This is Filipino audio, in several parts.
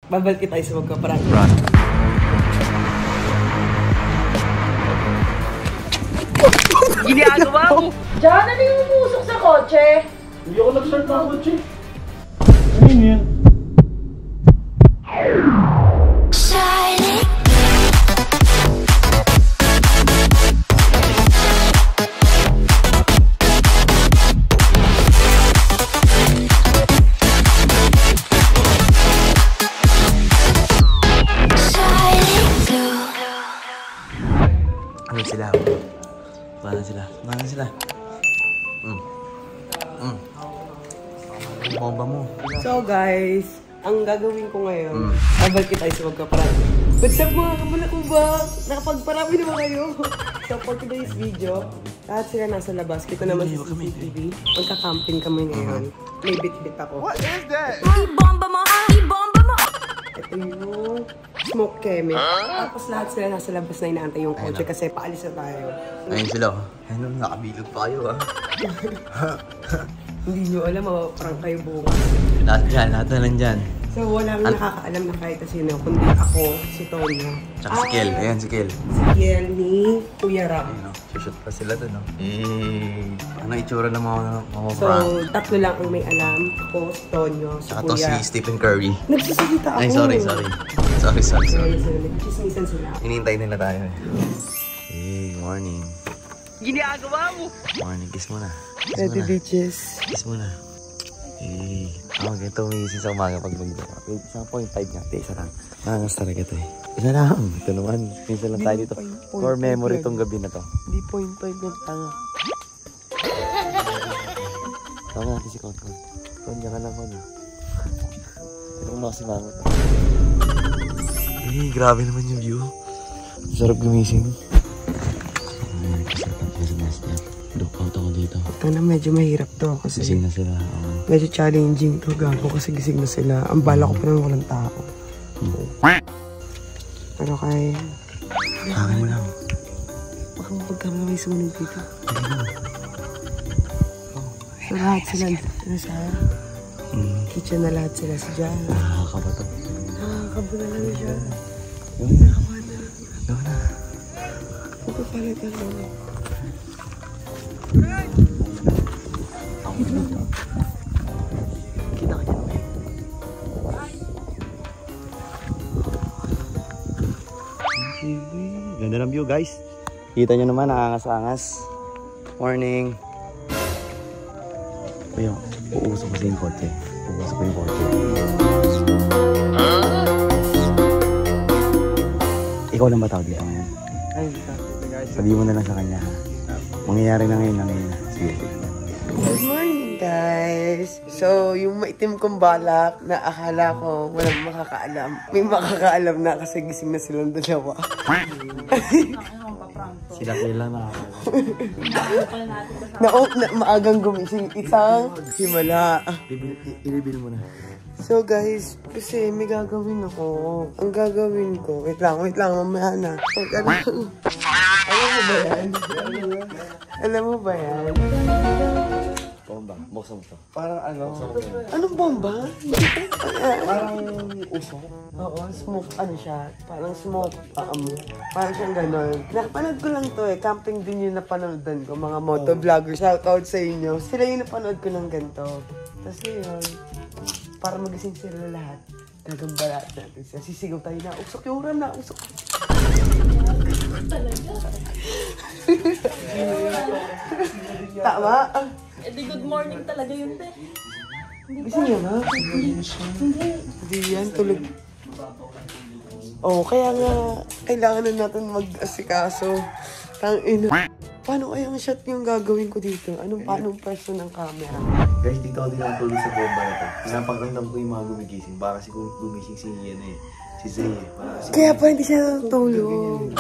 Babalik tayo sa magkaparang. Ginagawa mo! Diyan, ano yung umusok sa kotse? Hindi ako nag-start ng kotse. Ano yun? Ano sila? Paano sila? Bomba mo. So guys, ang gagawin ko ngayon, babalik tayo sa magkaparang. What's up mga kamalakubak? Nakapagparami naman kayo. So for today's video, lahat sila nasa labas. Kita naman sa CCTV. Magka-camping kami ngayon. May bit-bit ako. What is that? I-bomba mo! I-bomba mo! Ito yung smoke chemi. Tapos lahat sila nasa labas na inaantay yung kotse kasi paalis na tayo. Ayun sila. Ayun, nakabilog pa kayo Hindi nyo alam, mapaparang kayo bukas. Lahat na nandyan. So walang nakakaalam na kahit sino, kundi ako, si Tonyo. Tsaka si Kel. Ayan, si Kel. Si Kel ni Kuya Ram. Ayun, shoot pa sila dun, no? Ano itsura ng mga So, tatlo lang ang may alam. Ako, si Tonyo, si Tsaka to si Kuya. Stephen Curry. Nagsasalita ako. Ay, sorry. So, nagchismisan sila. Hinihintay nila tayo eh. Hey, morning. Ginagawa mo! Morning, kiss mo na. Ready, bitches. Kiss mo na. Hey. Ganito umiisin sa umaga pag mag-ito. 1.5 nga. Isa lang. Nangas talaga ito eh. Isa lang. Ito naman. Minsan lang tayo dito. For memory tong gabi na to. Hindi 0.5 yung tanga. Tama natin si Kon. Kon, diyan ka lang Kon. Ito mo na kasi mangot. Eh, grabe naman yung view. Sarap gumising. Ay, kasarap na si Master. Look out ako dito. Ito na medyo mahirap to kasi Gising na sila. medyo challenging to. Gago kasi gising na sila. Ang bala ko pa naman walang tao. Pero kaya... Akin mo lang. Baka mapagkamala may sumunod dito. So lahat sila nasa kitchen na lahat sila sa dyan. Nakakaba to. Nakakaba na lang siya. Yun na. Nakakaba na. Yun na. Magpapalit na lang. Kita ka dyan, babe. Ganda ng view, guys. Kita nyo naman, nakangas-angas. Morning. Kuya, uusok kasi yung kotse. Uusok ko yung kotse. Ikaw lang ba tao dito ngayon? Ay, Sabi mo na lang sa kanya. Mangyayari na ngayon. Sige. good morning, guys! So, yung maitim kong balak na akala ko walang makakaalam. May makakaalam na kasi gising na silang dalawa. Sila lang na maagang gumising. Isang himala. Ilibil mo na. So, guys, kasi may gagawin ako. Ang gagawin ko, wait lang, mamaya na. Alam mo ba yan? Bomba, buksan mo to. Parang ano? Anong bomba? Parang usok. Oo, smoke, ano siya? Parang smoke, parang siyang gano'n. Napanood ko lang to eh, camping din yung napanoodan ko, mga motovlogger. Shoutout sa inyo. Sila yung napanood ko ng ganito. Tapos yun, para magising sila lahat, gagambalat natin siya. Sisigaw tayo na, usok yung uram na, usok. Tama? Eh di good morning talaga yun, te. Gising niya ba? Hindi yan, tulog. Oh, kaya nga, kailangan na natin mag-asikaso. Tangina. Paano kaya ang shot yung gagawin ko dito? Paanong pwesto ng camera? Guys, dito ako din ang tulog sa bomba na to. Pinapagramdam ko yung mga gumigising. Baka kasi gumising si Ian eh. Si Zay eh. Kaya pa hindi siya natutulog.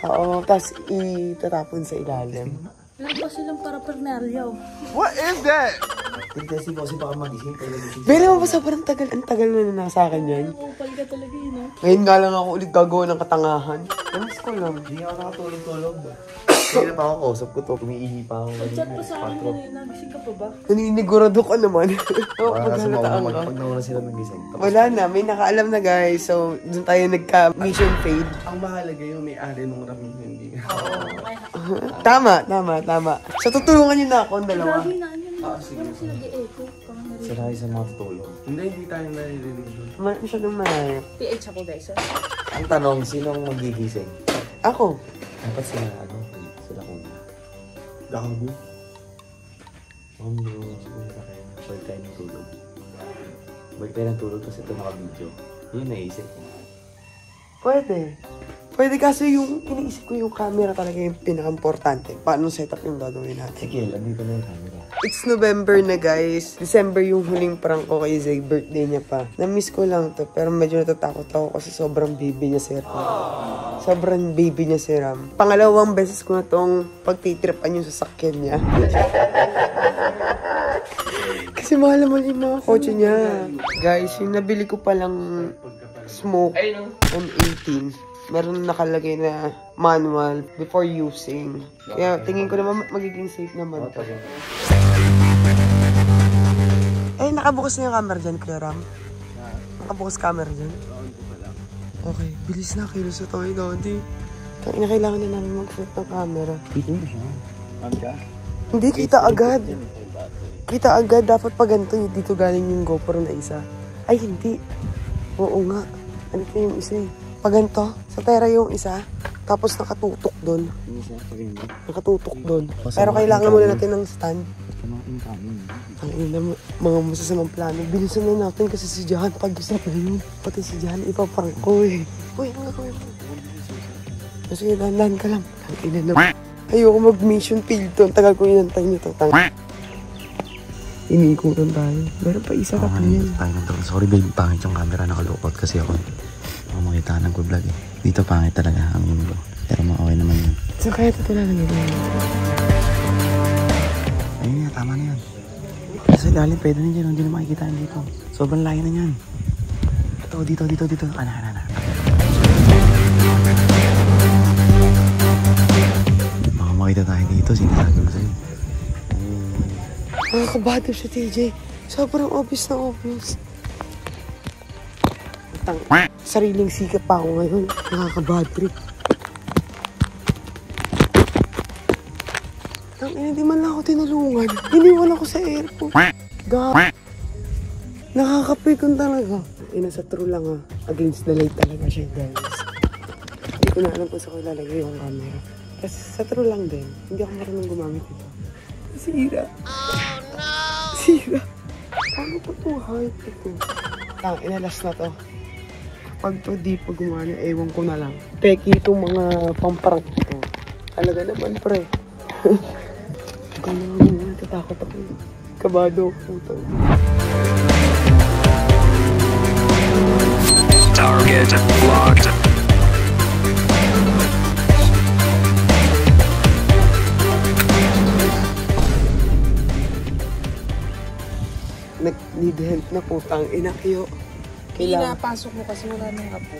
Oo, tapos itatapon sa ilalim. Alam ba silang parapernalya? What is that? Tigtesting ko kasi baka magising. Pero mo ba sobrang tagal? Ang tagal na nasa akin yan. Upal ka talaga yun, no? Ngayon nga lang ako ulit gagawa ng katangahan. Namiss ko lang. Hindi ako nakatulog-tulog. Kaya pa ako, kausap ko to. Umiihi pa ako. Chat pa sa akin kanina. Gising ka pa ba? Naninigurado ka naman. Oo, Para kasi maghalataan ka. pag nauna sila nagising. Wala na, may nakaalam na guys. So, doon tayo nagka-mission fade. Ang mahalaga yung may-ari nung ramen hindi. Tama. So, tutulungan niyo na ako ang dalawa. Grabe na ano. Parang sila di-echo. Parang narinig. Sila sa mga tutulong. Hindi tayo naririnig doon. Masyadong malayo. PH ako guys. Ang tanong, sino ang magigising? Ako. Dapat sila, sila kung Gago. siguro sa kayo. Balik tayo ng tulog. Balik tayo ng tulog kasi ito naka-video. Yun naisip ko. Pwede kasi yung iniisip ko yung camera talaga yung pinaka-importante. Paano setup yung gagawin natin? Sige, andito na yung camera. It's November na guys. December yung huling prank ko kay Zay. Birthday niya pa. Na-miss ko lang to. Pero medyo natatakot ako kasi sobrang baby niya si Ram. Sobrang baby niya si Ram. Pangalawang beses ko na tong pagtitripan yung sasakyan niya. Kasi mahal naman yung mga kotse niya. Guys, yung nabili ko palang smoke on 18. Meron nakalagay na manual before using. Kaya tingin ko naman magiging safe naman to. Eh, nakabukas na yung camera dyan, Kuya Ram. Nakabukas camera dyan. Okay, bilis na. Kilos na tayo, Daddy. Kaya kailangan na namin mag-set ng camera. Dito mo siya. Hindi, kita agad. Kita agad. Dapat pa ganito. Dito galing yung GoPro na isa. Ay, hindi. Oo nga. Ano pa yung isa eh? Pag ganito, sa tera yung isa, tapos nakatutok doon. Nakatutok doon. Pero kailangan muna natin ng stand. Ang ina, mga masasamang plano. Bilisan na natin kasi si Jahan pag-isip na yun. Pati si Jahan ipaprank ko eh. Uy, ang gagawin mo? Sige, dahan ka lang. Ang ina na. Ayoko mag-mission field to. Ang tagal ko inantay nito. Iniikutan tayo. Meron pa isa ka pa yan. Sorry babe, pangit yung camera. Nakalukot kasi ako. Ako makita ng vlog eh. Dito pangit talaga ang mundo. Pero okay naman yun. So kaya ito lang yun. Ayun yan, tama na yan. Kasi lalim, pwede na dyan. Hindi na makikita yan dito. Sobrang layo na yan. Ito, dito. Ana. Baka makita tayo dito. Sinasabi mo sa'yo. Nakakabado siya, TJ. Sobrang obvious na obvious. Sariling sikap pa ako ngayon. Nakaka-bad trip. Hindi man lang ako tinulungan. Iniwan ako sa airport. Nakakapikon talaga. Nasa true lang ah. Against the light talaga siya, guys. Hindi ko na alam kung saan ko ilalagay yung camera. Kasi sa true lang din. Hindi ako marunong gumamit ito. Sira. Oh no! Sira. Paano ko ito? Hype ito. Inalas na to. Pag to di pa gumana, ewan ko na lang. Peki itong mga pamparang ito. Talaga naman, pre. Ikaw naman, natatakot ako. Kabado ako. Target locked. Nag-need help na putang ina kayo. Pinapasok mo kasi wala nang apo.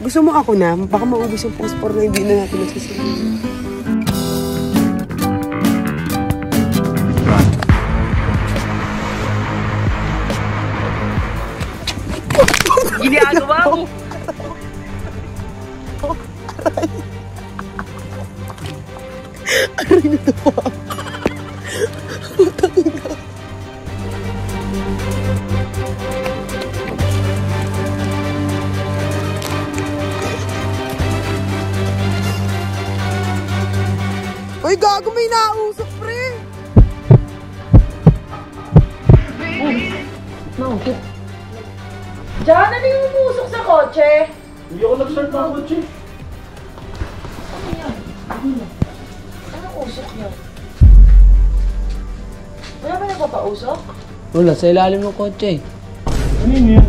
Gusto mo ako na? Baka maubos yung passport na hindi na natin nagsisilip. Ginagawa mo! Aray na ito pa. Putang ina. Uy, gago, may nausap, pre! Diyan, ano yung umusok sa kotse? Hindi ako nag-start ng kotse. Ano yan? Anong usok niya? Wala ba nagpapausok? Wala, sa ilalim ng kotse. Ano yun yan?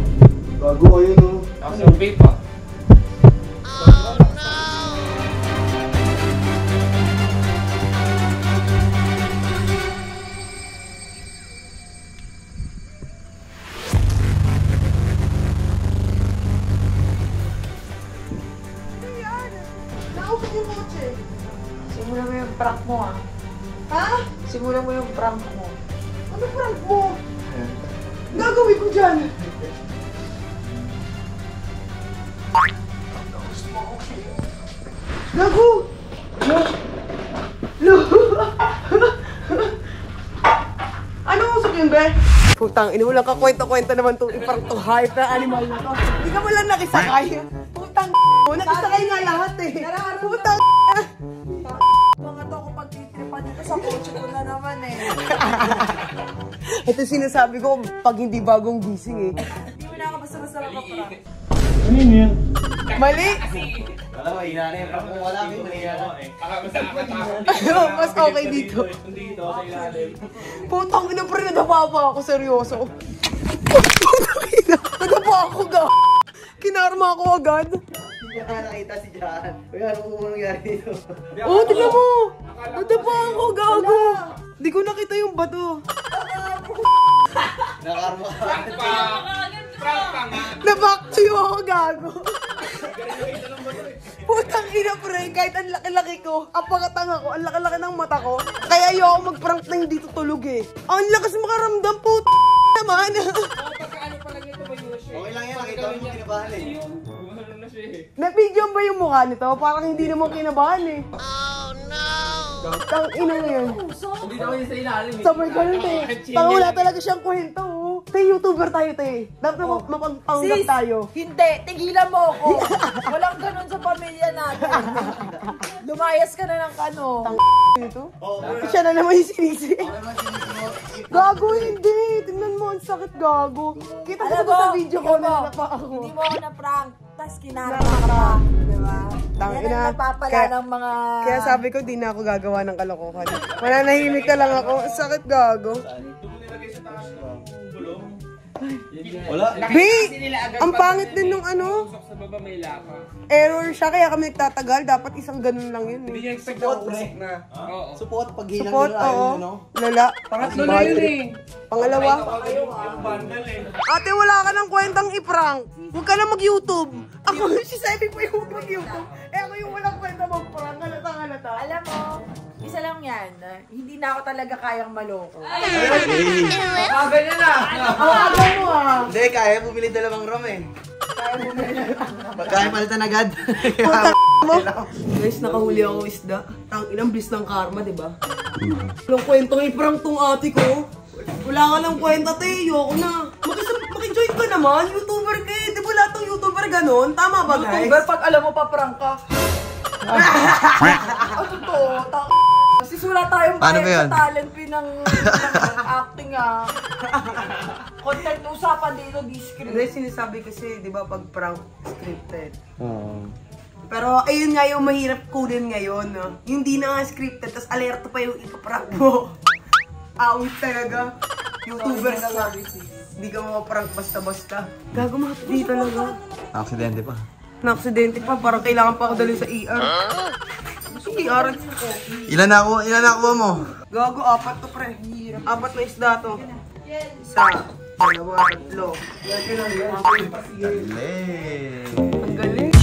Bago kayo, no? Kasi yung vape pa. Simulan mo yung prank mo ah. Ha? Simulan mo yung prank mo. Ano prank mo? Gagawin ko dyan. Gago! Lo! Ano usok yun, be? Putang, inuulang ka kwenta-kwenta naman itong ipang to hype na animal na to. Hindi ka mo lang nakisakay. Putang mo, nakisakay nga lahat eh. Putang Mga to kung pagtitripan dito sa kotse ko na naman eh. ito sinasabi ko pag hindi bagong gising eh. Hindi mo na ako basta-basta makaprank. Ano yun? Mali! Alam mo, hina na yung prank mo. Wala mo yung Mas okay dito. Putang ina pa rin, nadapa pa ako, seryoso. Putang ina, nadapa ako ga. Kinarma ako agad. Hindi ka nakita si Jan. Uy, ano po nangyari dito? Oh, tignan mo. Nadapa ako, gago. Di ko nakita yung bato. Nakarma ka. Nabaktiyo ako, gago. Putang ina pre, kahit ang laki-laki ko, ang pangatanga ko, ang laki-laki ng mata ko, kaya ayoko mag-prank na hindi tutulog eh. Ang lakas makaramdam, naman. Okay lang yan, nakita mo yung kinabahan eh. Na-video ba yung mukha nito? Parang hindi naman kinabahan eh. Oh no! Tang ina na yan. Hindi naman yung sa ilalim eh. Sabay ganun te. Tang wala talaga siyang kwento oh. Te, YouTuber tayo te. Dapat mapagpanggap tayo. Hindi, tigilan mo ako. Walang ganun sa pamilya natin. Lumayas ka na ng kano. Ito? Siya na naman yung sinisi. Gago, hindi. Tingnan mo, ang sakit gago. Kita ko ba sa video ko na napa ako? Hindi mo ako na-prank. Tapos kinarma ka pa. Diba? Tang Yan ina. ang napapala Kaya- ng mga... Kaya sabi ko, di na ako gagawa ng kalokohan. Mananahimik na lang ako. Ang sakit gago. Wala. B! Ang pangit din nung ano. Sa baba may laka. Error siya, kaya kami nagtatagal. Dapat isang ganun lang yun Hindi eh. niya expect na usok na. Oo. Support pag hilang Support, nila, ayaw oo. mo, no? Lala. Pangatlo na yun eh. Pangalawa. Yung bundle eh. Ate, wala ka ng kwentang i-prank. Huwag ka na mag-YouTube. Ako, si Sebi pa yung mag-YouTube. Eh ako yung walang kwenta mag-prank. Halata. Alam mo, isa lang yan. Hindi na ako talaga kayang maloko. Ganyan na. Awagan mo ah. Hindi, kaya bumili dalawang ram eh. Kaya palitan agad. Mo? Guys, nakahuli ako isda. Tang inang bis ng karma, di ba? Walang kwentang i-prank tong ate ko. Wala ka ng kwenta, te. Ayoko na. Makijoin ka naman. YouTuber ka eh. Di ba lahat ng YouTuber ganon? Tama ba, guys? YouTuber, pag alam mo pa prank ka. Ano to? Sisula tayong Paano ba bayad yun? sa talent fee ng acting ah. Content usapan dito, discreet. Hindi, sinasabi kasi, di ba, pag prank scripted. Pero ayun nga yung mahirap kunin ngayon, no? Yung di na nga scripted, tas alerto pa yung ipaprank mo. Awit talaga. YouTubers na. Hindi ka mapaprank basta-basta. Gago mahapdi talaga. Aksidente pa. Na-aksidente pa, parang kailangan pa ako dali sa ER. Sige, ER. Ilan nakuha mo? Gago, 4 to pre. 4 na isda to. Isa, dalawa, tatlo. Galing. Ang galing.